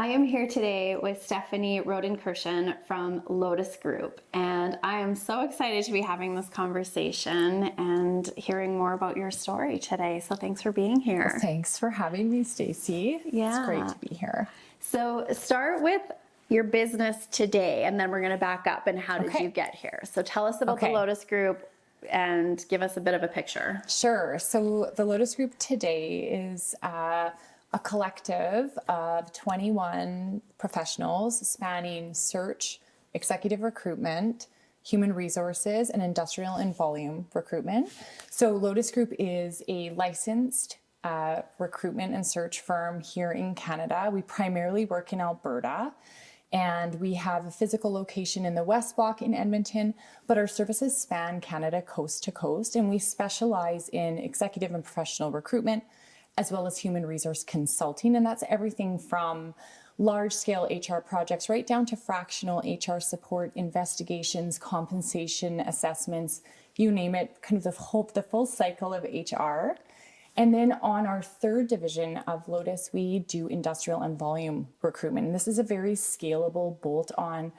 I am here today with Stephanie Rodenkirchen from Lotus Group, and I am so excited to be having this conversation and hearing more about your story today. So thanks for being here. Well, thanks for having me, Stacey. Yeah. It's great to be here. So start with your business today, and then we're going to back up and how did you get here? So tell us about the Lotus Group and give us a bit of a picture. Sure. So the Lotus Group today is a collective of 21 professionals spanning search, executive recruitment, human resources, and industrial and volume recruitment. So Lotus Group is a licensed recruitment and search firm here in Canada. We primarily work in Alberta, and we have a physical location in the West Block in Edmonton, but our services span Canada coast to coast, and we specialize in executive and professional recruitment, as well as human resource consulting. And that's everything from large scale HR projects right down to fractional HR support, investigations, compensation assessments, you name it, kind of the full cycle of HR. And then on our third division of Lotus, we do industrial and volume recruitment. And this is a very scalable bolt-on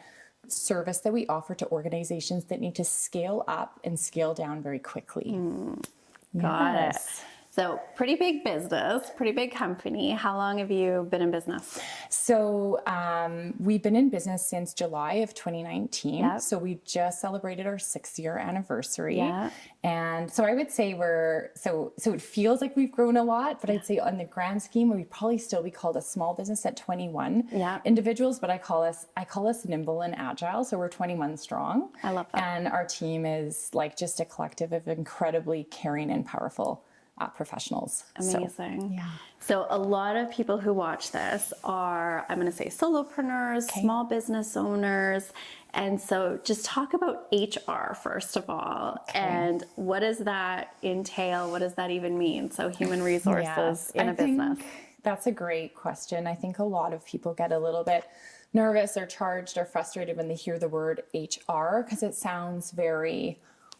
service that we offer to organizations that need to scale up and scale down very quickly. Got it. So pretty big business, pretty big company. How long have you been in business? So we've been in business since July of 2019. Yep. So we just celebrated our 6-year anniversary. Yeah. And so I would say so it feels like we've grown a lot, but I'd say on the grand scheme, we'd probably still be called a small business at 21 individuals, but I call us nimble and agile. So we're 21 strong. I love that. And our team is like just a collective of incredibly caring and powerful professionals. Amazing. So a lot of people who watch this are, I'm going to say, solopreneurs, small business owners. And so just talk about HR first of all. And what does that entail? What does that even mean? So human resources in a business. That's a great question. I think a lot of people get a little bit nervous or charged or frustrated when they hear the word HR because it sounds very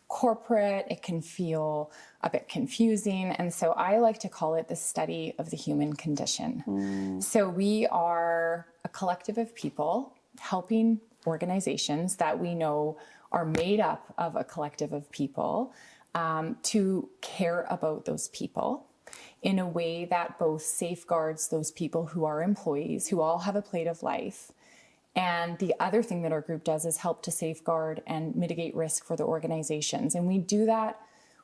corporate. It can feel a bit confusing. And so I like to call it the study of the human condition. So we are a collective of people helping organizations that we know are made up of a collective of people to care about those people in a way that both safeguards those people who are employees, who all have a plate of life. And the other thing that our group does is help to safeguard and mitigate risk for the organizations. And we do that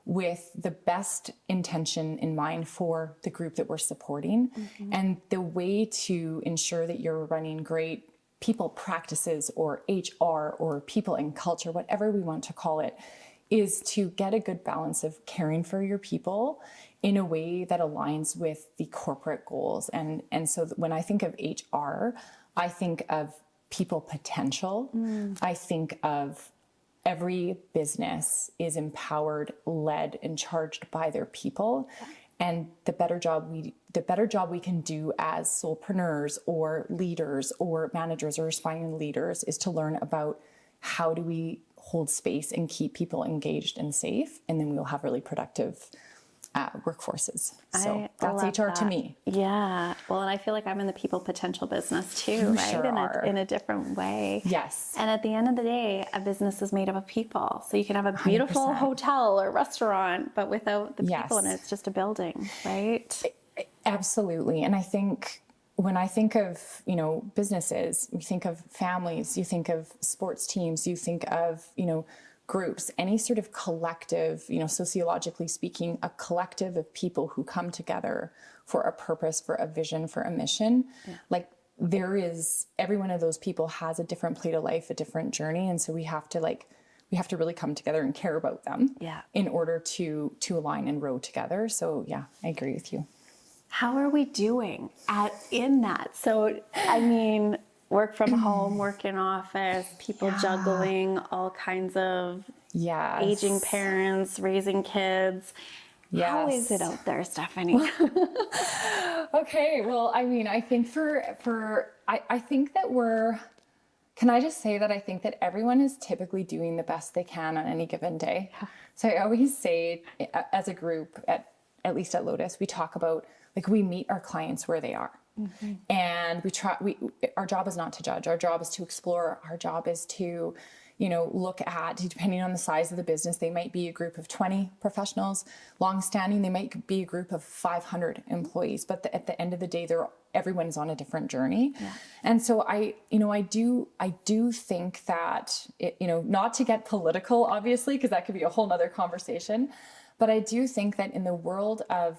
with the best intention in mind for the group that we're supporting. And the way to ensure that you're running great people practices or HR or people and culture, whatever we want to call it, is to get a good balance of caring for your people in a way that aligns with the corporate goals. And so when I think of HR, I think of people potential. I think of every business is empowered, led, and charged by their people. And the better job we can do as solopreneurs or leaders or managers or aspiring leaders is to learn about how do we hold space and keep people engaged and safe, and then we'll have really productive workforces. So that's HR to me. Yeah. Well, and I feel like I'm in the people potential business too, right? Sure In a different way. Yes. And at the end of the day, a business is made up of people. So you can have a beautiful 100%. hotel or restaurant, but without the people in it, it's just a building, right? Absolutely. And I think when I think of, businesses, you think of families, you think of sports teams, you think of, groups, any sort of collective, sociologically speaking, a collective of people who come together for a purpose, for a vision, for a mission. Like every one of those people has a different plate of life, a different journey. And so we have to really come together and care about them in order to align and row together. So I agree with you. How are we doing in that? So, I mean, work from home, work in office, people juggling all kinds of aging parents, raising kids. How is it out there, Stephanie? Okay, well, I mean, I think I think that can I just say that I think that everyone is typically doing the best they can on any given day. So I always say as a group, at least at Lotus, we talk about, we meet our clients where they are. And our job is not to judge. Our job is to explore. Our job is to, look at, depending on the size of the business, they might be a group of 20 professionals. Long-standing, they might be a group of 500 employees. But at the end of the day, everyone's on a different journey. Yeah. And so I do think that, not to get political, obviously, because that could be a whole nother conversation. But I do think that in the world of,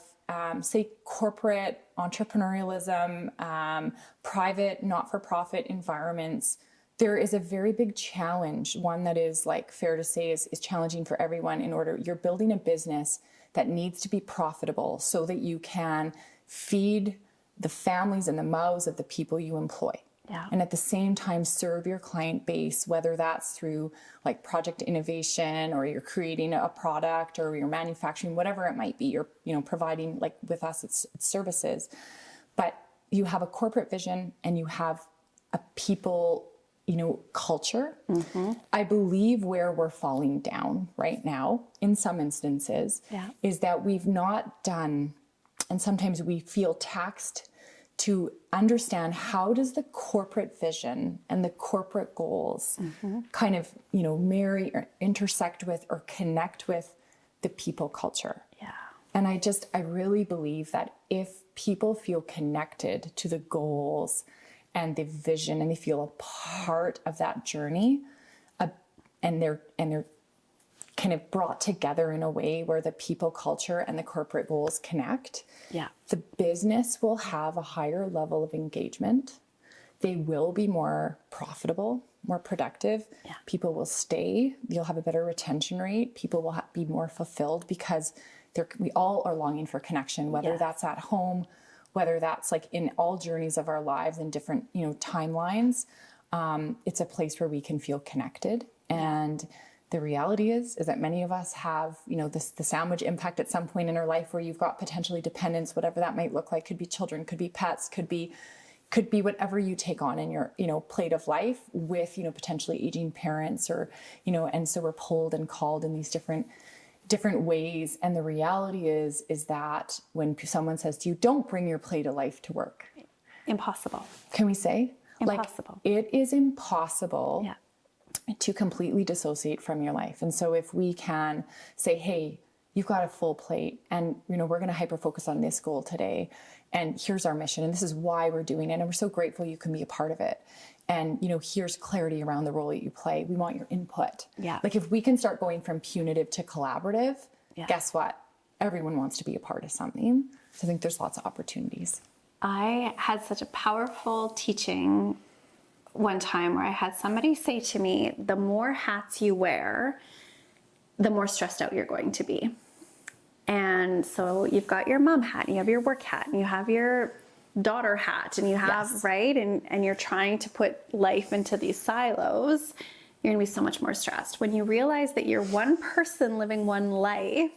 say, corporate entrepreneurialism, private, not-for-profit environments, there is a very big challenge, one that is fair to say is challenging for everyone. You're building a business that needs to be profitable so that you can feed the families and the mouths of the people you employ. Yeah. And at the same time, serve your client base, whether that's through project innovation, or you're creating a product, or you're manufacturing, whatever it might be, you're, providing, with us, it's services. But you have a corporate vision and you have a people, culture. I believe where we're falling down right now, in some instances, is that we've not done, and sometimes we feel taxed to understand how does the corporate vision and the corporate goals kind of, marry or intersect with or connect with the people culture. Yeah. And I really believe that if people feel connected to the goals and the vision, and they feel a part of that journey, and they're kind of brought together in a way where the people culture and the corporate goals connect, the business will have a higher level of engagement. They will be more profitable, more productive. Yeah. People will stay. You'll have a better retention rate. People will be more fulfilled because we all are longing for connection, whether that's at home, whether that's in all journeys of our lives in different, timelines. It's a place where we can feel connected. And the reality is that many of us have, the sandwich impact at some point in our life where you've got potentially dependents, whatever that might look like. Could be children, could be pets, could be whatever you take on in your, plate of life with, potentially aging parents, or, and so we're pulled and called in these different ways. And the reality is that when someone says to you, don't bring your plate of life to work. Impossible. Can we say? Impossible. It is impossible to completely dissociate from your life. And so if we can say, hey, you've got a full plate, and, we're going to hyper focus on this goal today. And here's our mission. And this is why we're doing it. And we're so grateful you can be a part of it. And, here's clarity around the role that you play. We want your input. Yeah. If we can start going from punitive to collaborative, guess what? Everyone wants to be a part of something. So I think there's lots of opportunities. I had such a powerful teaching one time where I had somebody say to me, the more hats you wear, the more stressed out you're going to be. And so you've got your mom hat, and you have your work hat, and you have your daughter hat, and you have, right? And you're trying to put life into these silos, you're gonna be so much more stressed. When you realize that you're one person living one life,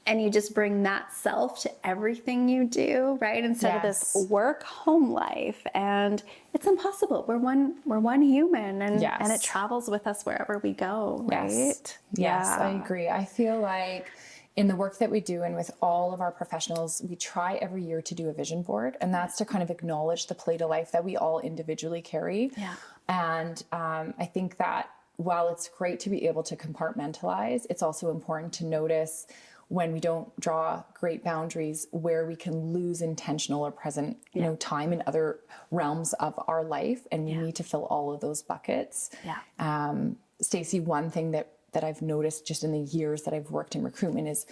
and you just bring that self to everything you do, right? Instead of this work-home life. And it's impossible. We're one human, and it travels with us wherever we go, right? Yes, I agree. I feel like in the work that we do, and with all of our professionals, we try every year to do a vision board, and that's to kind of acknowledge the plate of life that we all individually carry. Yeah. And I think that while it's great to be able to compartmentalize, it's also important to notice when we don't draw great boundaries where we can lose intentional or present, time in other realms of our life, and we need to fill all of those buckets. Yeah. Stacey, one thing that I've noticed just in the years that I've worked in recruitment is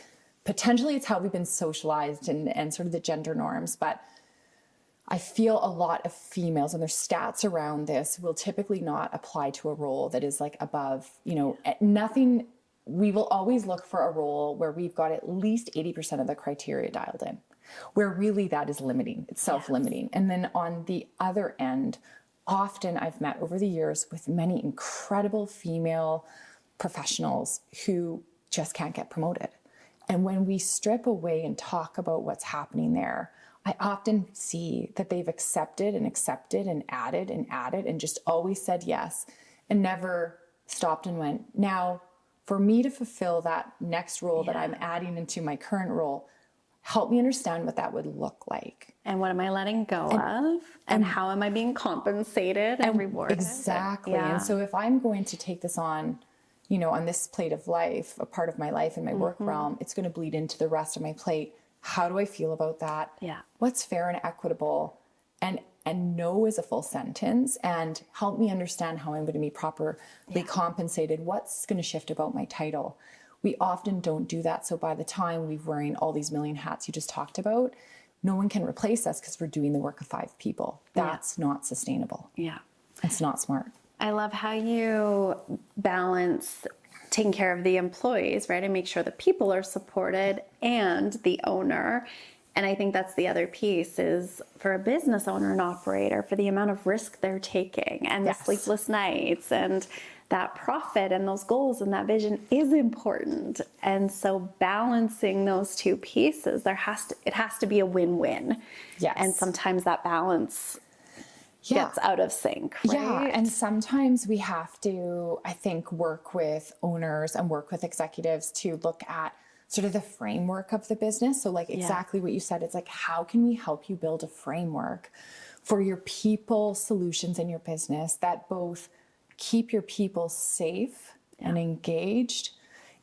potentially it's how we've been socialized and sort of the gender norms, but I feel a lot of females, and there's stats around this, will typically not apply to a role that is above, nothing. We will always look for a role where we've got at least 80% of the criteria dialed in, where really that is limiting, it's self-limiting. Yes. And then on the other end, often I've met over the years with many incredible female professionals who just can't get promoted. And when we strip away and talk about what's happening there, I often see that they've accepted and added and just always said yes, and never stopped and went, now, for me to fulfill that next role that I'm adding into my current role, help me understand what that would look like. And what am I letting go of? And how am I being compensated and rewarded? Exactly. Yeah. And so if I'm going to take this on, you know, on this plate of life, a part of my life in my work realm, it's going to bleed into the rest of my plate. How do I feel about that? Yeah. What's fair and equitable? And no is a full sentence, and help me understand how I'm going to be properly compensated. What's going to shift about my title? We often don't do that. So by the time we're wearing all these million hats you just talked about, no one can replace us because we're doing the work of 5 people. That's not sustainable. Yeah. It's not smart. I love how you balance taking care of the employees, right? And make sure the people are supported and the owner. And I think that's the other piece is for a business owner and operator, for the amount of risk they're taking and the sleepless nights and that profit and those goals and that vision is important. And so balancing those two pieces, it has to be a win-win. Yes. And sometimes that balance gets out of sync, right? Yeah, and sometimes we have to, I think, work with owners and work with executives to look at sort of the framework of the business. So like exactly what you said, it's like, how can we help you build a framework for your people solutions in your business that both keep your people safe and engaged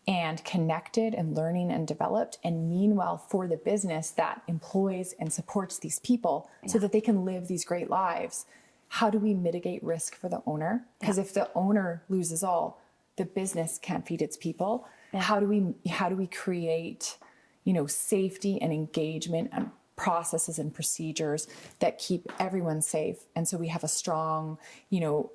and connected and learning and developed, and meanwhile for the business that employs and supports these people so that they can live these great lives. How do we mitigate risk for the owner? Because if the owner loses all, the business can't feed its people. How do we create, you know, safety and engagement and processes and procedures that keep everyone safe? And so we have a strong, you know,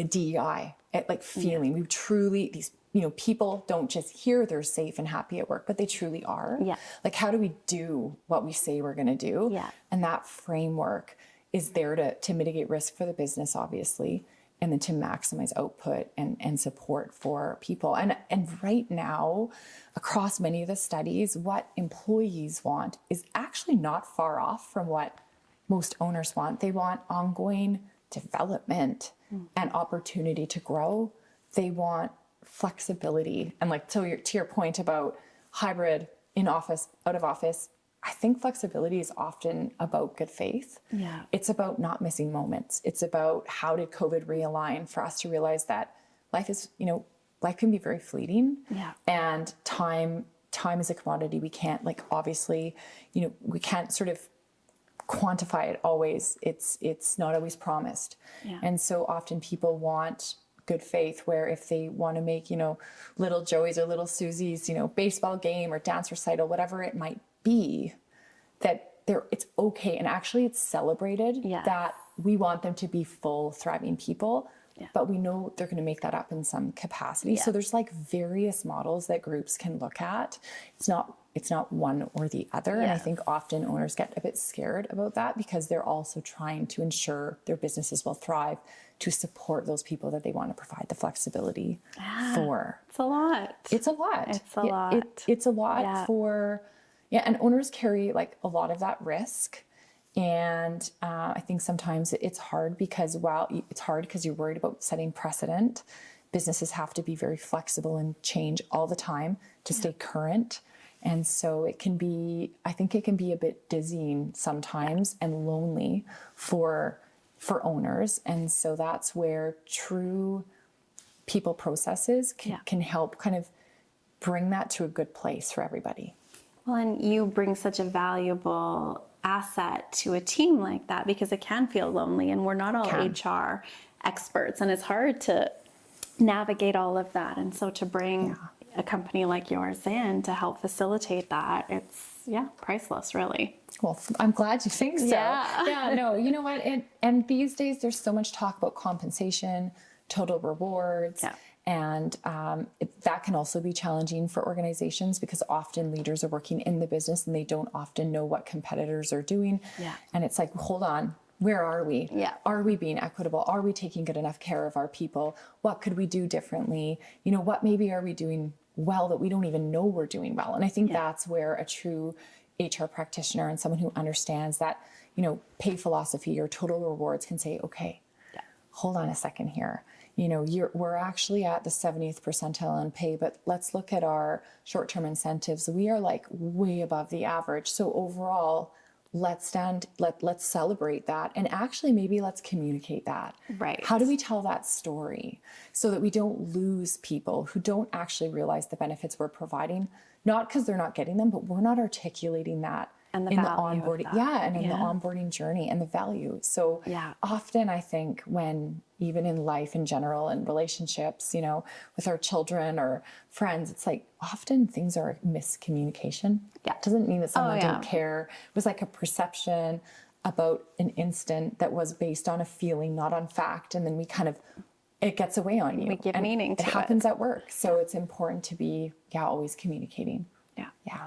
DEI, like feeling. We truly, these, you know, people don't just hear they're safe and happy at work, but they truly are. Yeah. Like, how do we do what we say we're going to do? Yeah. And that framework is there to mitigate risk for the business, obviously, and then to maximize output and support for people. And right now, across many of the studies, what employees want is actually not far off from what most owners want. They want ongoing development and opportunity to grow. They want flexibility. And like, to your point about hybrid, in office, out of office, I think flexibility is often about good faith. Yeah. It's about not missing moments. It's about how did COVID realign for us to realize that life is, you know, life can be very fleeting. Yeah. And time is a commodity. We can't, like, obviously, you know, we can't sort of quantify it always. It's not always promised. Yeah. And so often people want good faith, where if they want to make, you know, little Joey's or little Susie's, you know, baseball game or dance recital, whatever it might be, that it's okay. And actually it's celebrated that we want them to be full, thriving people, but we know they're going to make that up in some capacity. So there's like various models that groups can look at. It's not one or the other. And I think often owners get a bit scared about that because they're also trying to ensure their businesses will thrive, to support those people that they want to provide the flexibility for. It's a lot. It's a lot. It's a lot. It's a lot for, and owners carry like a lot of that risk. And I think sometimes it's hard because you're worried about setting precedent. Businesses have to be very flexible and change all the time to stay current. And so I think it can be a bit dizzying sometimes and lonely for owners. And so that's where true people processes can help kind of bring that to a good place for everybody. Well, and you bring such a valuable asset to a team like that, because it can feel lonely and we're not all HR experts and it's hard to navigate all of that. And so to bring a company like yours in to help facilitate that, it's priceless, really. Well, I'm glad you think so. No, you know what? And these days there's so much talk about compensation, total rewards. And that can also be challenging for organizations because often leaders are working in the business and they don't often know what competitors are doing. And it's like, hold on, where are we? Are we being equitable? Are we taking good enough care of our people? What could we do differently? You know, what maybe are we doing well that we don't even know we're doing well? And I think that's where a true HR practitioner and someone who understands that, you know, pay philosophy or total rewards can say, okay, hold on a second here. We're actually at the 70th percentile on pay, but let's look at our short-term incentives. We are like way above the average. So overall, let's celebrate that. And actually, maybe let's communicate that. Right. How do we tell that story so that we don't lose people who don't actually realize the benefits we're providing? Not because they're not getting them, but we're not articulating that And the in the value of onboarding. that. Yeah. And in the onboarding journey and the value. So often I think when, even in life in general and relationships, with our children or friends, it's like often things are miscommunication. Yeah. It doesn't mean that someone didn't care. It was like a perception about an instant that was based on a feeling, not on fact. And then it gets away on you. We give meaning to it. It happens at work. So it's important to be, always communicating. Yeah. Yeah.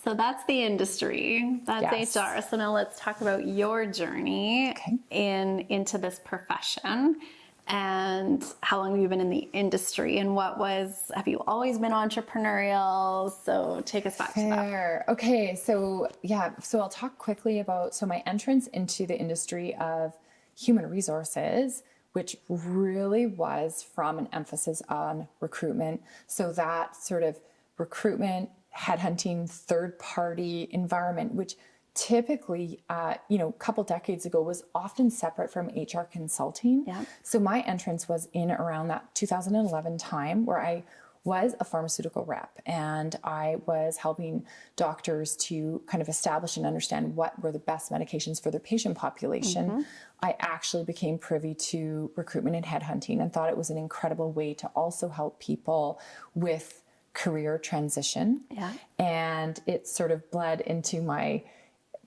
So that's the industry. That's HR. So now let's talk about your journey into this profession, and how long have you been in the industry, and have you always been entrepreneurial? So take us back to that. Okay. So I'll talk quickly about, my entrance into the industry of human resources, which really was from an emphasis on recruitment. So that sort of recruitment, headhunting, third-party environment, which typically, a couple decades ago was often separate from HR consulting. Yeah. So my entrance was in around that 2011 time, where I was a pharmaceutical rep and I was helping doctors to kind of establish and understand what were the best medications for their patient population. I actually became privy to recruitment and headhunting and thought it was an incredible way to also help people with career transition. Yeah. And it sort of bled into my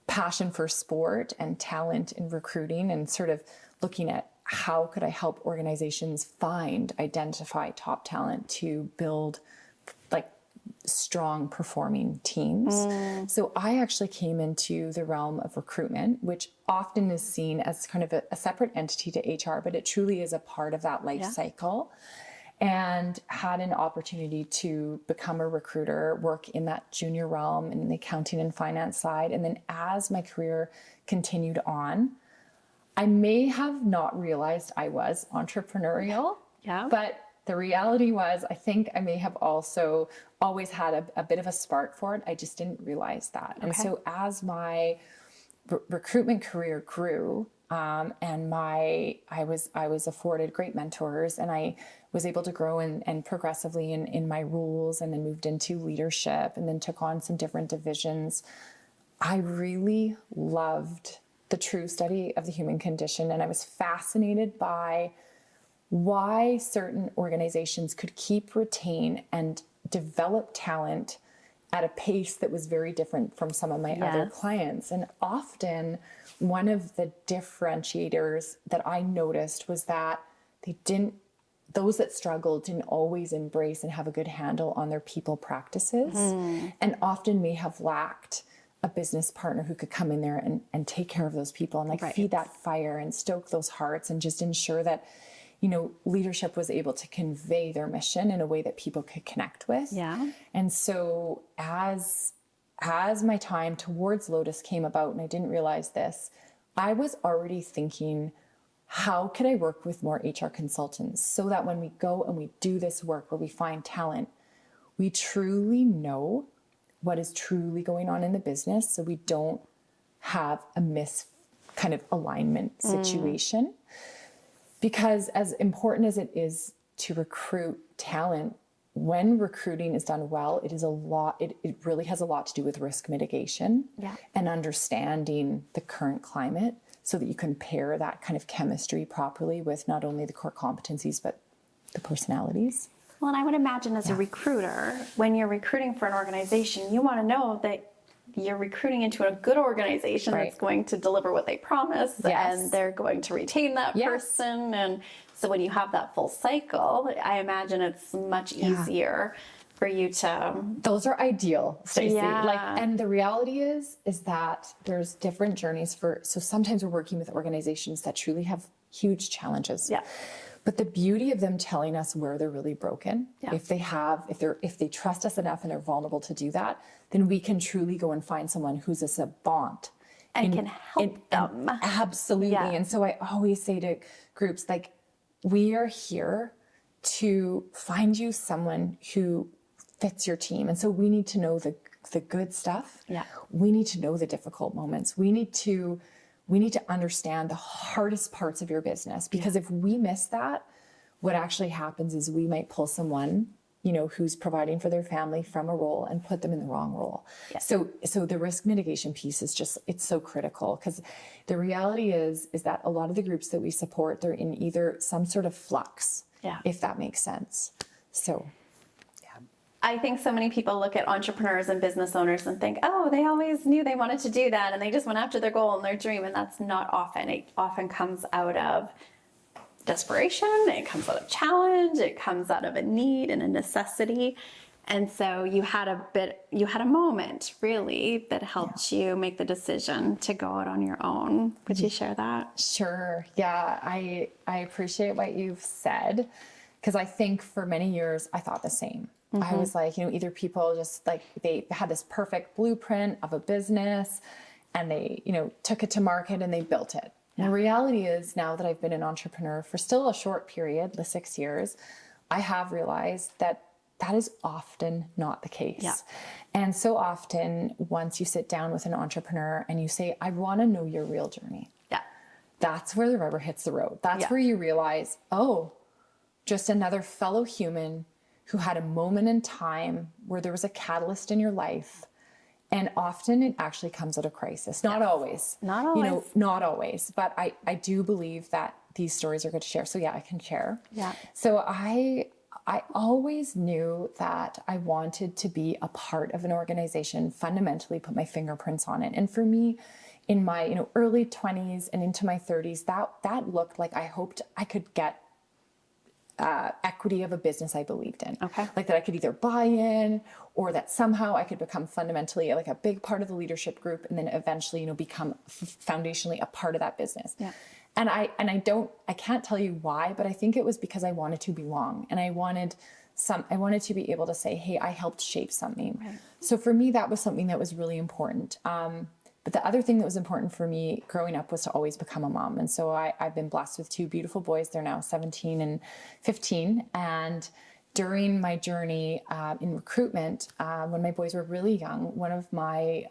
passion for sport and talent in recruiting, and sort of looking at how could I help organizations identify top talent to build like strong performing teams. So I actually came into the realm of recruitment, which often is seen as kind of a separate entity to HR, but it truly is a part of that life cycle. And had an opportunity to become a recruiter, work in that junior realm in the accounting and finance side. And then as my career continued on, I may have not realized I was entrepreneurial, but the reality was, I think I may have also always had a bit of a spark for it. I just didn't realize that. And so as my recruitment career grew, and I was afforded great mentors, and I was able to grow and progressively in my roles, and then moved into leadership, and then took on some different divisions. I really loved the true study of the human condition, and I was fascinated by why certain organizations could keep, retain, and develop talent at a pace that was very different from some of my other clients. And often one of the differentiators that I noticed was that those that struggled didn't always embrace and have a good handle on their people practices, and often may have lacked a business partner who could come in there and take care of those people and feed that fire and stoke those hearts and just ensure that, leadership was able to convey their mission in a way that people could connect with. Yeah. And so as my time towards Lotus came about, and I didn't realize this, I was already thinking, how could I work with more HR consultants so that when we go and we do this work where we find talent, we truly know what is truly going on in the business, so we don't have a alignment situation. Because as important as it is to recruit talent, when recruiting is done well, it really has a lot to do with risk mitigation and understanding the current climate, so that you can pair that kind of chemistry properly with not only the core competencies, but the personalities. Well, and I would imagine as a recruiter, when you're recruiting for an organization, you want to know that you're recruiting into a good organization that's going to deliver what they promise, and they're going to retain that person. And so when you have that full cycle, I imagine it's much easier for you to... Those are ideal, Stacey. And the reality is that there's different journeys so sometimes we're working with organizations that truly have huge challenges. Yeah. But the beauty of them telling us where they're really broken, if they trust us enough and they're vulnerable to do that, then we can truly go and find someone who's a savant And can help them. Absolutely. Yeah. And so I always say to groups, like, we are here to find you someone who fits your team. And so we need to know the good stuff. Yeah. We need to know the difficult moments. We need to understand the hardest parts of your business, because if we miss that, what actually happens is we might pull someone, who's providing for their family from a role and put them in the wrong role. Yeah. So the risk mitigation piece is just, it's so critical, because the reality is that a lot of the groups that we support, they're in either some sort of flux, if that makes sense. So I think so many people look at entrepreneurs and business owners and think, oh, they always knew they wanted to do that and they just went after their goal and their dream. And that's not often. It often comes out of desperation. It comes out of challenge. It comes out of a need and a necessity. And so you had a moment really that helped you make the decision to go out on your own. Would you share that? Sure. Yeah. I appreciate what you've said, because I think for many years I thought the same. I was like, either people just like, they had this perfect blueprint of a business and they, took it to market and they built it. And the reality is, now that I've been an entrepreneur for still a short period, the 6 years, I have realized that is often not the case. Yeah. And so often, once you sit down with an entrepreneur and you say, I want to know your real journey. Yeah. That's where the rubber hits the road. That's where you realize, oh, just another fellow human who had a moment in time where there was a catalyst in your life. And often it actually comes out of crisis. Not always. Not always. Not always. But I do believe that these stories are good to share. So I can share. Yeah. So I always knew that I wanted to be a part of an organization, fundamentally put my fingerprints on it. And for me, in my early 20s and into my 30s, that looked like I hoped I could get equity of a business I believed in. Okay. Like that I could either buy in, or that somehow I could become fundamentally like a big part of the leadership group, and then eventually, become foundationally a part of that business. Yeah. And I can't tell you why, but I think it was because I wanted to belong, and I wanted to be able to say, hey, I helped shape something. Right. So for me, that was something that was really important. But the other thing that was important for me growing up was to always become a mom. And so I've been blessed with 2 beautiful boys. They're now 17 and 15. And during my journey in recruitment, when my boys were really young, one of my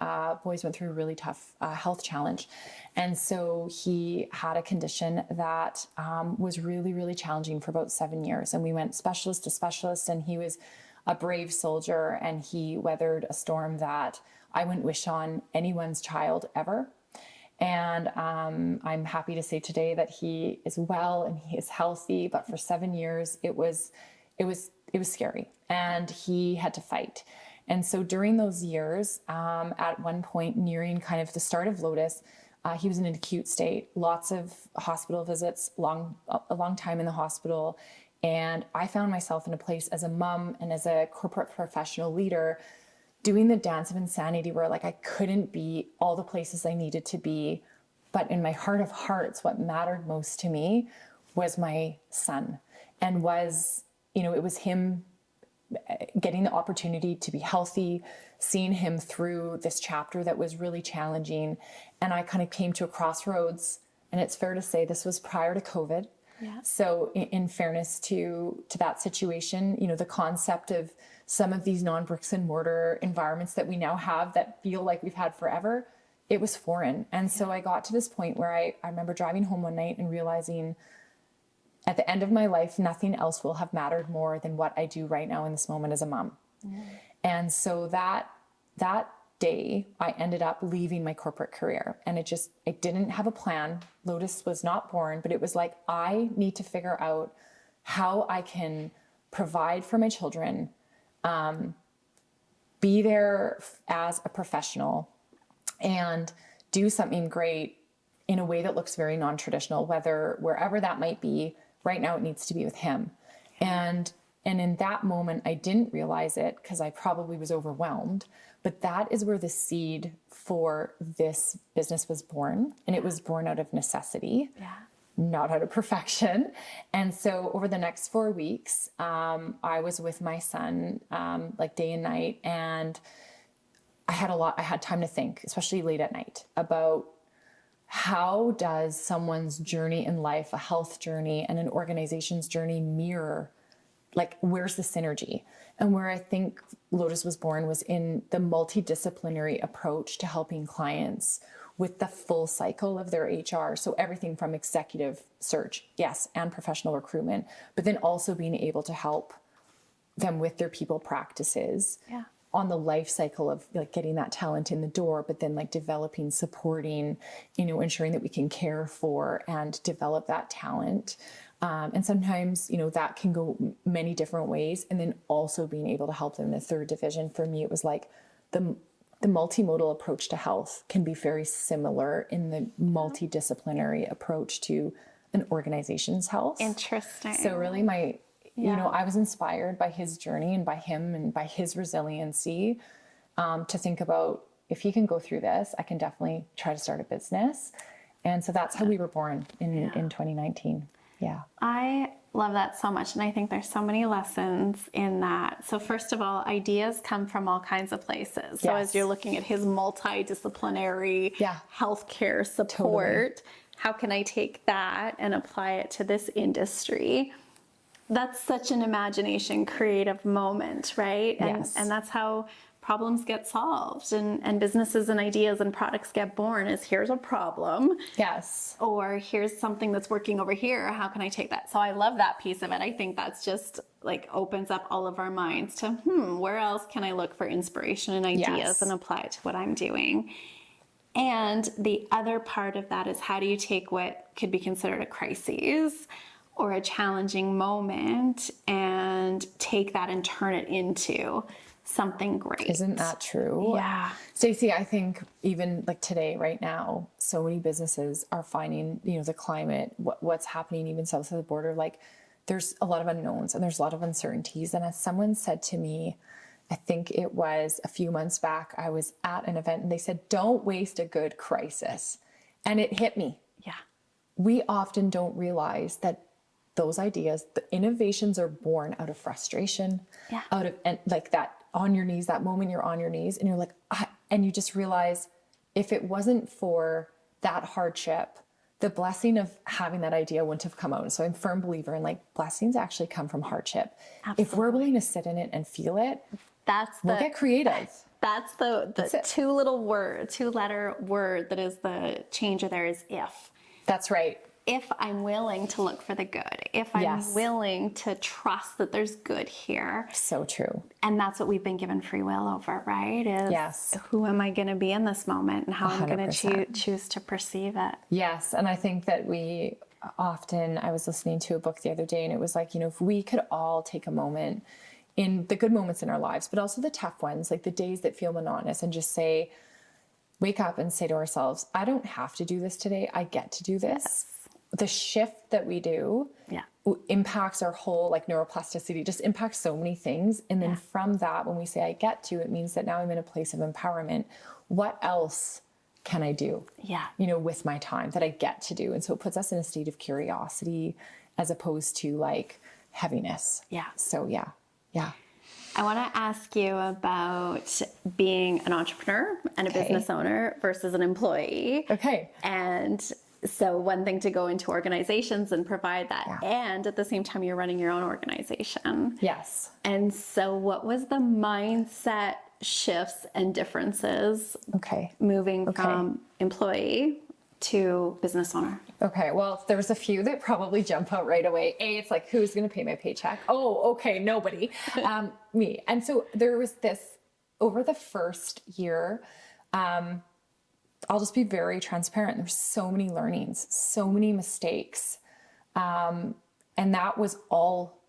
boys went through a really tough health challenge. And so he had a condition that was really, really challenging for about 7 years. And we went specialist to specialist, and he was a brave soldier, and he weathered a storm that I wouldn't wish on anyone's child ever. And I'm happy to say today that he is well and he is healthy, but for 7 years, it was scary, and he had to fight. And so during those years, at one point nearing kind of the start of Lotus, he was in an acute state, lots of hospital visits, a long time in the hospital. And I found myself in a place as a mom and as a corporate professional leader doing the dance of insanity, where like I couldn't be all the places I needed to be. But in my heart of hearts, what mattered most to me was my son, and it was him getting the opportunity to be healthy, seeing him through this chapter that was really challenging. And I kind of came to a crossroads, and it's fair to say this was prior to COVID. Yeah. So in fairness to that situation, the concept of some of these non-bricks and mortar environments that we now have that feel like we've had forever, it was foreign. And so I got to this point where I remember driving home one night and realizing at the end of my life, nothing else will have mattered more than what I do right now in this moment as a mom. And so that day, I ended up leaving my corporate career, and it didn't have a plan. Lotus was not born, but it was like, I need to figure out how I can provide for my children, be there as a professional, and do something great in a way that looks very non-traditional, wherever that might be. Right now, it needs to be with him. And in that moment, I didn't realize it because I probably was overwhelmed, but that is where the seed for this business was born. And it was born out of necessity, not out of perfection. And so over the next 4 weeks, I was with my son, like day and night. And I had time to think, especially late at night, about how does someone's journey in life, a health journey and an organization's journey mirror, like where's the synergy? And where I think Lotus was born was in the multidisciplinary approach to helping clients with the full cycle of their HR. So everything from executive search, yes, and professional recruitment, but then also being able to help them with their people practices. Yeah. On the life cycle of like getting that talent in the door, but then like developing, supporting, ensuring that we can care for and develop that talent. And sometimes, that can go many different ways. And then also being able to help them in the third division. For me, it was like the multimodal approach to health can be very similar in the multidisciplinary approach to an organization's health. Interesting. So really I was inspired by his journey and by him and by his resiliency, to think about, if he can go through this, I can definitely try to start a business. And so that's how we were born in 2019. Yeah. I love that so much. And I think there's so many lessons in that. So first of all, ideas come from all kinds of places. So as you're looking at his multidisciplinary healthcare support, how can I take that and apply it to this industry? That's such an imagination creative moment, right? And that's how problems get solved and businesses and ideas and products get born, is here's a problem. Yes. Or here's something that's working over here. How can I take that? So I love that piece of it. I think that's just like opens up all of our minds to, where else can I look for inspiration and ideas and apply it to what I'm doing? And the other part of that is, how do you take what could be considered a crisis or a challenging moment and take that and turn it into something great? Isn't that true? Yeah. Stacey, I think even like today, right now, so many businesses are finding, the climate, what's happening even south of the border, like there's a lot of unknowns and there's a lot of uncertainties. And as someone said to me, I think it was a few months back, I was at an event and they said, don't waste a good crisis. And it hit me. Yeah. We often don't realize that those ideas, the innovations are born out of frustration, out of, and like that on your knees, that moment you're on your knees and you're like, and you just realize, if it wasn't for that hardship, the blessing of having that idea wouldn't have come out. So I'm a firm believer in like blessings actually come from hardship. Absolutely. If we're willing to sit in it and feel it, we'll get creative. That's the two-letter word that is the changer there, is if. That's right. If I'm willing to look for the good, if I'm willing to trust that there's good here. So true. And that's what we've been given free will over, right? Is who am I going to be in this moment and how 100%. I'm going to choose to perceive it. Yes. And I think that we often, I was listening to a book the other day and it was like, if we could all take a moment in the good moments in our lives, but also the tough ones, like the days that feel monotonous, and just say, wake up and say to ourselves, I don't have to do this today. I get to do this. Yes. The shift that we do impacts our whole like neuroplasticity, just impacts so many things. And then from that, when we say I get to, it means that now I'm in a place of empowerment. What else can I do? Yeah. With my time that I get to do. And so it puts us in a state of curiosity as opposed to like heaviness. Yeah. So yeah. I want to ask you about being an entrepreneur and a business owner versus an employee. Okay. And so one thing to go into organizations and provide that, and at the same time you're running your own organization. Yes. And so what was the mindset shifts and differences moving from employee to business owner? Okay, well, there's a few that probably jump out right away. It's like, who's going to pay my paycheck? Oh, okay, nobody. Me. And so there was this, over the first year, I'll just be very transparent. There's so many learnings, so many mistakes. And that was all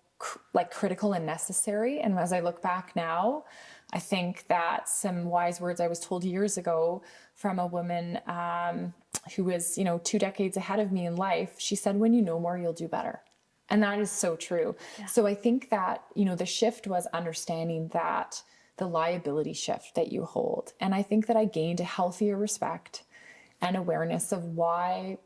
critical and necessary. And as I look back now, I think that some wise words I was told years ago from a woman who was, 2 decades ahead of me in life, she said, when you know more, you'll do better. And that is so true. Yeah. So I think that, the shift was understanding that the liability shift that you hold. And I think that I gained a healthier respect and awareness of why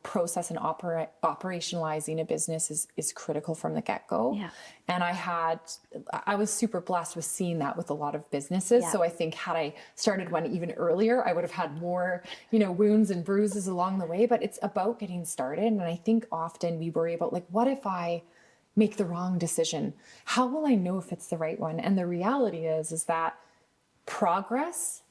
process and operationalizing a business is critical from the get-go. Yeah. And I was super blessed with seeing that with a lot of businesses. Yeah. So I think had I started one even earlier, I would have had more, wounds and bruises along the way, but it's about getting started. And I think often we worry about like, what if I make the wrong decision? How will I know if it's the right one? And the reality is that progress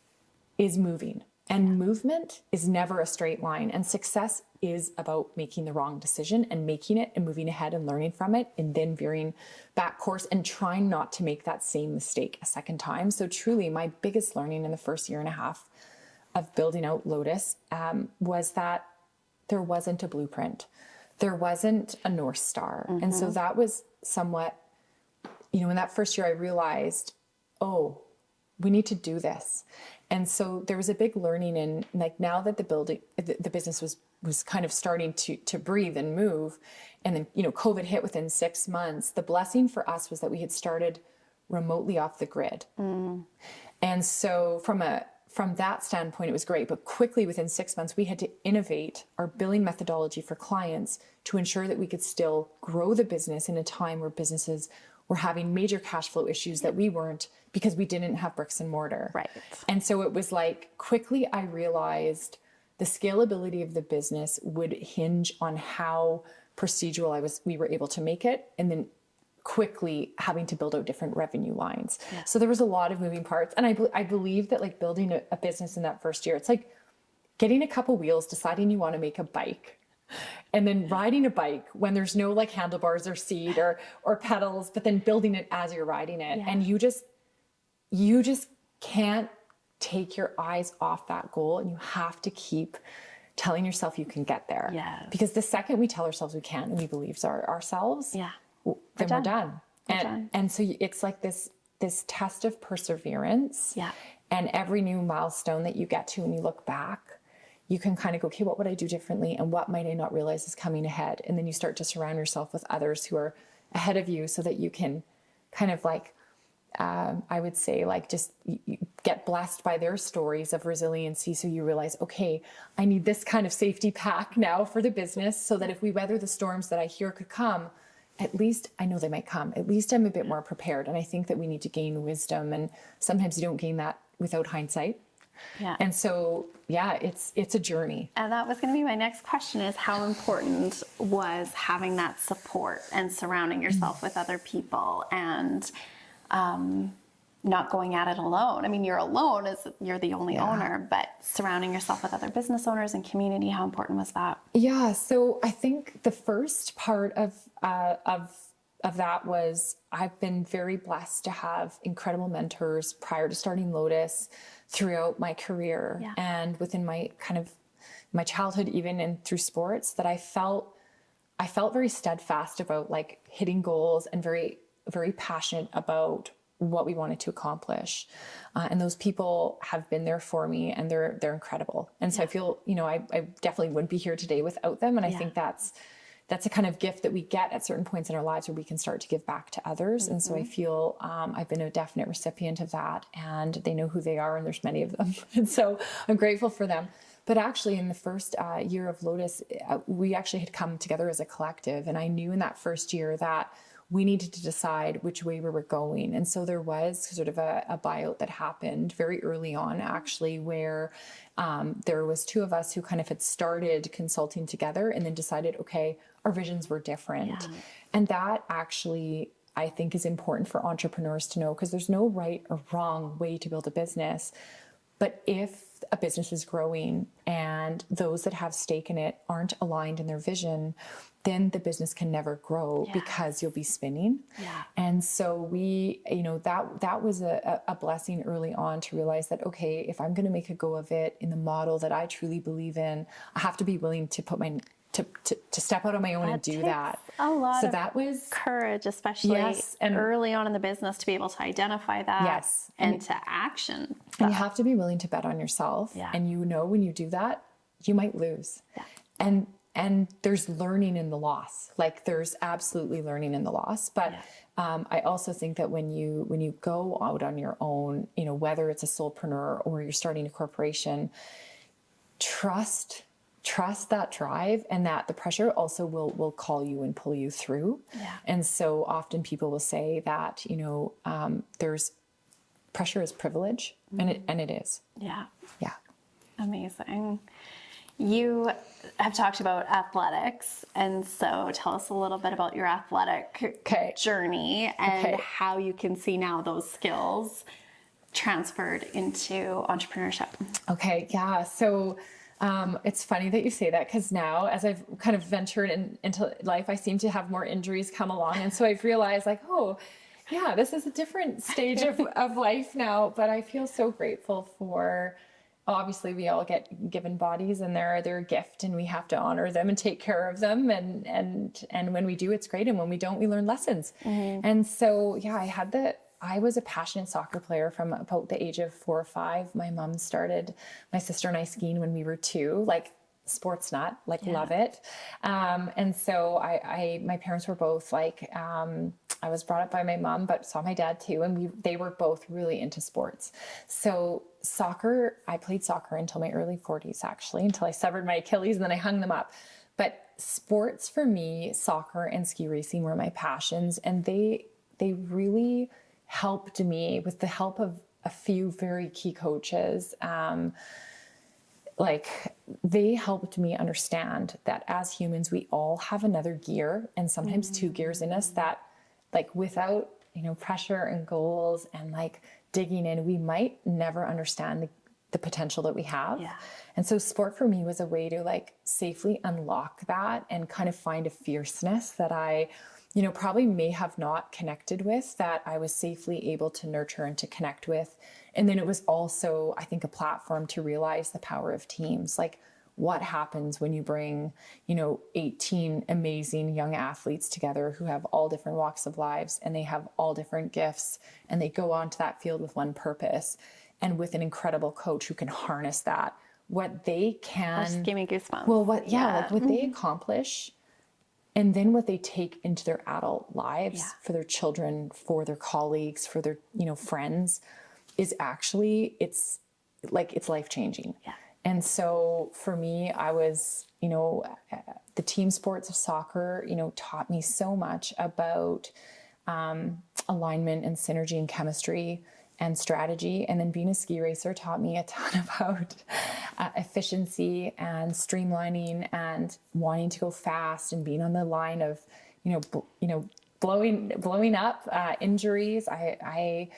is moving. And movement is never a straight line. And success is about making the wrong decision and making it and moving ahead and learning from it and then veering back course and trying not to make that same mistake a second time. So truly, my biggest learning in the first year and a half of building out Lotus was that there wasn't a blueprint. There wasn't a North Star. Mm-hmm. And so that was somewhat, in that first year I realized, oh, we need to do this. And so there was a big learning in like now that the business was kind of starting to breathe and move. And then, COVID hit within 6 months. The blessing for us was that we had started remotely off the grid. Mm. And so from that standpoint, it was great. But quickly within 6 months, we had to innovate our billing methodology for clients to ensure that we could still grow the business in a time where businesses were having major cash flow issues that we weren't, because we didn't have bricks and mortar. Right. And so it was like, quickly I realized the scalability of the business would hinge on how procedural we were able to make it. And then quickly having to build out different revenue lines. Yeah. So there was a lot of moving parts. And I believe that like building a business in that first year, it's like getting a couple wheels, deciding you want to make a bike, and then riding a bike when there's no like handlebars or seat or pedals, but then building it as you're riding it. Yeah. And you just can't take your eyes off that goal, and you have to keep telling yourself you can get there. Yes. Because the second we tell ourselves we can't and we believe ourselves, yeah, then we're done. And so it's like this test of perseverance. Yeah. And every new milestone that you get to and you look back, you can kind of go, okay, what would I do differently? And what might I not realize is coming ahead? And then you start to surround yourself with others who are ahead of you so that you can kind of like, I would say like just you get blessed by their stories of resiliency. So you realize, okay, I need this kind of safety pack now for the business so that if we weather the storms that I hear could come, at least I know they might come. At least I'm a bit more prepared. And I think that we need to gain wisdom. And sometimes you don't gain that without hindsight. Yeah. And so, yeah, it's a journey. And that was going to be my next question, is how important was having that support and surrounding yourself with other people and not going at it alone. I mean, you're alone as you're the only owner, but surrounding yourself with other business owners and community, how important was that? Yeah. So I think the first part of that was I've been very blessed to have incredible mentors prior to starting Lotus throughout my career and within my kind of my childhood, even and through sports, that I felt very steadfast about like hitting goals and very, very passionate about what we wanted to accomplish. And those people have been there for me, and they're incredible. And so I feel, I definitely wouldn't be here today without them. And I think that's a kind of gift that we get at certain points in our lives where we can start to give back to others. Mm-hmm. And so I feel I've been a definite recipient of that, and they know who they are, and there's many of them. And so I'm grateful for them. But actually in the first year of Lotus, we actually had come together as a collective. And I knew in that first year that we needed to decide which way we were going. And so there was sort of a buyout that happened very early on, actually, where there was two of us who kind of had started consulting together and then decided, okay, our visions were different. Yeah. And that actually, I think, is important for entrepreneurs to know, because there's no right or wrong way to build a business. But if a business is growing and those that have stake in it aren't aligned in their vision, then the business can never grow because you'll be spinning. Yeah. And so we, that was a blessing early on to realize that, okay, if I'm going to make a go of it in the model that I truly believe in, I have to be willing to put to step out on my own and do that. A lot so of that was courage, especially and early on in the business, to be able to identify that and to action. And you have to be willing to bet on yourself. Yeah. And when you do that, you might lose. Yeah. And there's learning in the loss. Like there's absolutely learning in the loss. But I also think that when you go out on your own, whether it's a solopreneur or you're starting a corporation, trust trust that drive, and that the pressure also will call you and pull you through. Yeah. And so often people will say that, there's pressure is privilege, and it is. Yeah. Yeah. Amazing. You have talked about athletics, and so tell us a little bit about your athletic journey and how you can see now those skills transferred into entrepreneurship. Okay. Yeah. So it's funny that you say that, because now as I've kind of ventured into life, I seem to have more injuries come along. And so I've realized like, oh, yeah, this is a different stage of life now. But I feel so grateful for, obviously we all get given bodies, and they're a gift, and we have to honor them and take care of them. And when we do, it's great. And when we don't, we learn lessons. And so, yeah, I was a passionate soccer player from about the age of 4 or 5. My mom started my sister and I skiing when we were 2, like sports nut, like love it. And so my parents were both like, I was brought up by my mom, but saw my dad too. And they were both really into sports. So soccer, I played soccer until my early 40s, actually, until I severed my Achilles and then I hung them up. But sports for me, soccer and ski racing were my passions. And they really helped me, with the help of a few very key coaches. They helped me understand that as humans, we all have another gear, and sometimes 2 gears in us, that like without, pressure and goals and like digging in, we might never understand the potential that we have. Yeah. And so sport for me was a way to like safely unlock that and kind of find a fierceness that I probably may have not connected with, that I was safely able to nurture and to connect with. And then it was also, I think, a platform to realize the power of teams. Like, what happens when you bring, 18 amazing young athletes together who have all different walks of lives, and they have all different gifts, and they go onto that field with one purpose, and with an incredible coach who can harness that, what they can. Just give me goosebumps. Well, what they accomplish. And then what they take into their adult lives for their children, for their colleagues, for their, friends, is actually, it's life-changing. Yeah. And so for me, I was, the team sports of soccer, taught me so much about alignment and synergy and chemistry and strategy. And then being a ski racer taught me a ton about efficiency and streamlining and wanting to go fast and being on the line of, blowing up injuries. I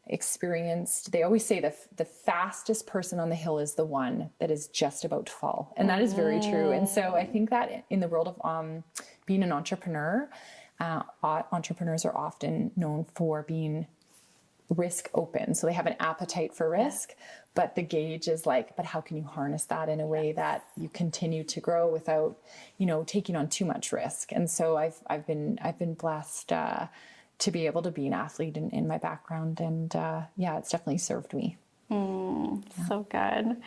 experienced, they always say the fastest person on the hill is the one that is just about to fall. And that is very true. And so I think that in the world of being an entrepreneur, entrepreneurs are often known for being risk open. So they have an appetite for risk, but the gauge is like, but how can you harness that in a way that you continue to grow without, taking on too much risk? And so I've been blessed to be able to be an athlete in my background. And it's definitely served me. So good.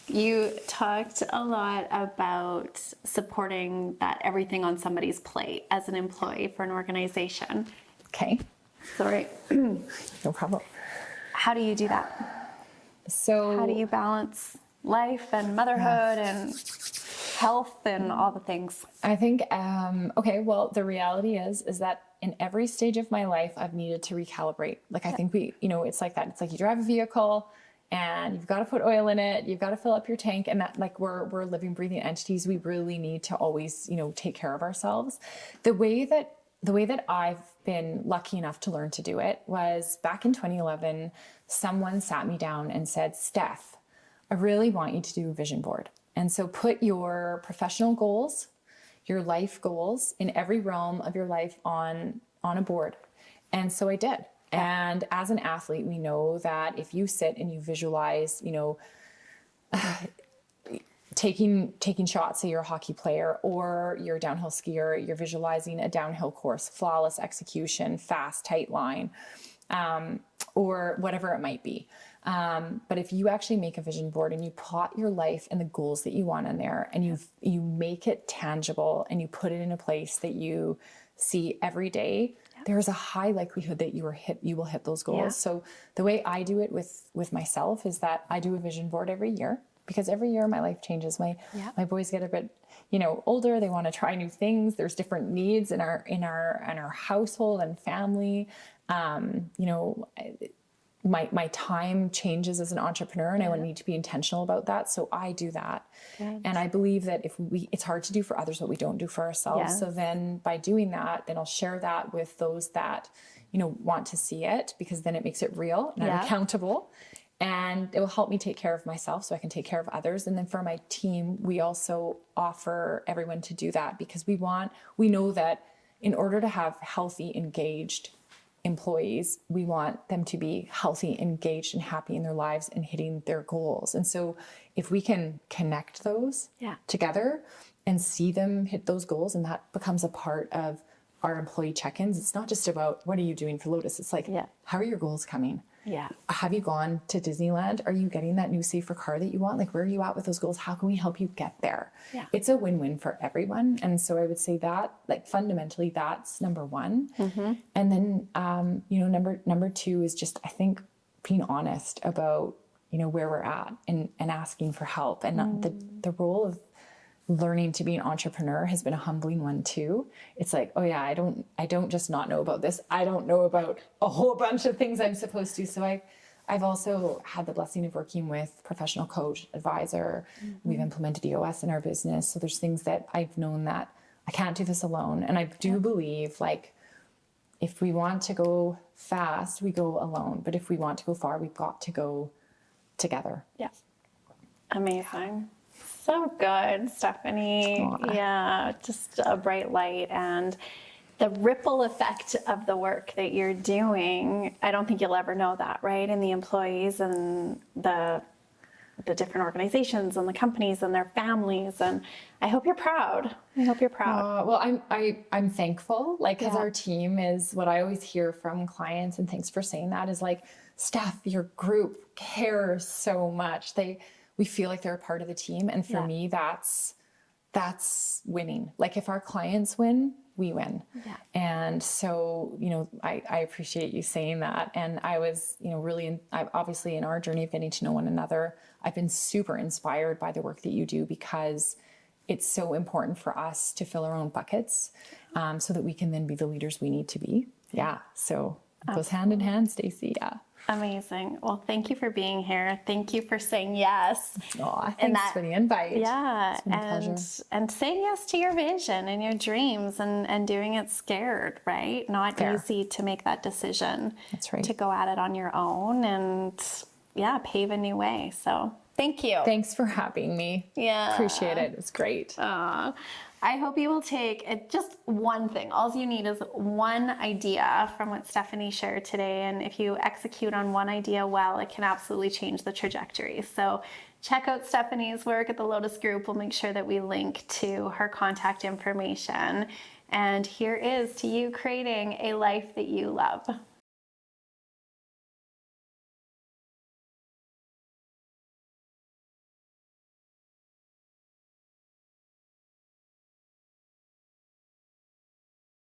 You talked a lot about supporting that everything on somebody's plate as an employee for an organization. Okay. Sorry. No problem. How do you do that? So how do you balance life and motherhood and health and all the things? I think, well, the reality is that in every stage of my life, I've needed to recalibrate. Like, I think it's like that. It's like you drive a vehicle and you've got to put oil in it. You've got to fill up your tank, and that, like, we're living, breathing entities. We really need to always, take care of ourselves. The way that I've been lucky enough to learn to do it was back in 2011, someone sat me down and said, Steph, I really want you to do a vision board. And so put your professional goals, your life goals in every realm of your life on a board. And so I did. And as an athlete, we know that if you sit and you visualize, taking shots, say you're a hockey player or you're a downhill skier, you're visualizing a downhill course, flawless execution, fast, tight line, or whatever it might be. But if you actually make a vision board and you plot your life and the goals that you want in there, and you make it tangible and you put it in a place that you see every day, there is a high likelihood that you will hit those goals. Yeah. So the way I do it with myself is that I do a vision board every year. because every year my life changes. My boys get a bit, older. They want to try new things. There's different needs in our household and family. My time changes as an entrepreneur, and I need to be intentional about that. So I do that. Good. And I believe that it's hard to do for others what we don't do for ourselves. Yes. So then by doing that, then I'll share that with those that, want to see it, because then it makes it real and I'm accountable, and it will help me take care of myself so I can take care of others. And then for my team, we also offer everyone to do that, because we know that in order to have healthy, engaged employees, we want them to be healthy, engaged, and happy in their lives and hitting their goals. And so if we can connect those together and see them hit those goals, and that becomes a part of our employee check-ins, it's not just about what are you doing for Lotus? It's like, how are your goals coming? Yeah. Have you gone to Disneyland? Are you getting that new safer car that you want? Like, where are you at with those goals? How can we help you get there? Yeah. It's a win-win for everyone. And so I would say that, like, fundamentally, that's number one. Mm-hmm. And then, number two is just, I think, being honest about, where we're at and asking for help. And the role of learning to be an entrepreneur has been a humbling one too. It's like, oh yeah, I don't just not know about this. I don't know about a whole bunch of things I'm supposed to. So I've also had the blessing of working with professional coach, advisor. Mm-hmm. We've implemented EOS in our business. So there's things that I've known that I can't do this alone. And I do believe, like, if we want to go fast, we go alone. But if we want to go far, we've got to go together. Yeah. Amazing. So good, Stephanie. Aww. Yeah, just a bright light, and the ripple effect of the work that you're doing. I don't think you'll ever know that, right? And the employees and the different organizations and the companies and their families. And I hope you're proud. Well, I'm thankful, like, because our team is what I always hear from clients, and thanks for saying that, is like, Steph, your group cares so much. We feel like they're a part of the team. And for me, that's winning. Like, if our clients win, we win. Yeah. And so, I appreciate you saying that. And I was, really, obviously in our journey of getting to know one another, I've been super inspired by the work that you do, because it's so important for us to fill our own buckets, so that we can then be the leaders we need to be. Yeah. So it goes hand in hand, Stacey. Yeah. Amazing. Well, thank you for being here. Thank you for saying yes. Thanks for the invite. Yeah. It's been a pleasure. And saying yes to your vision and your dreams, and doing it scared, right? Not easy to make that decision. That's right. To go at it on your own and pave a new way. So thank you. Thanks for having me. Yeah. Appreciate it. It's great. I hope you will take just one thing. All you need is one idea from what Stephanie shared today. And if you execute on one idea well, it can absolutely change the trajectory. So check out Stephanie's work at the Lotus Group. We'll make sure that we link to her contact information. And here is to you creating a life that you love.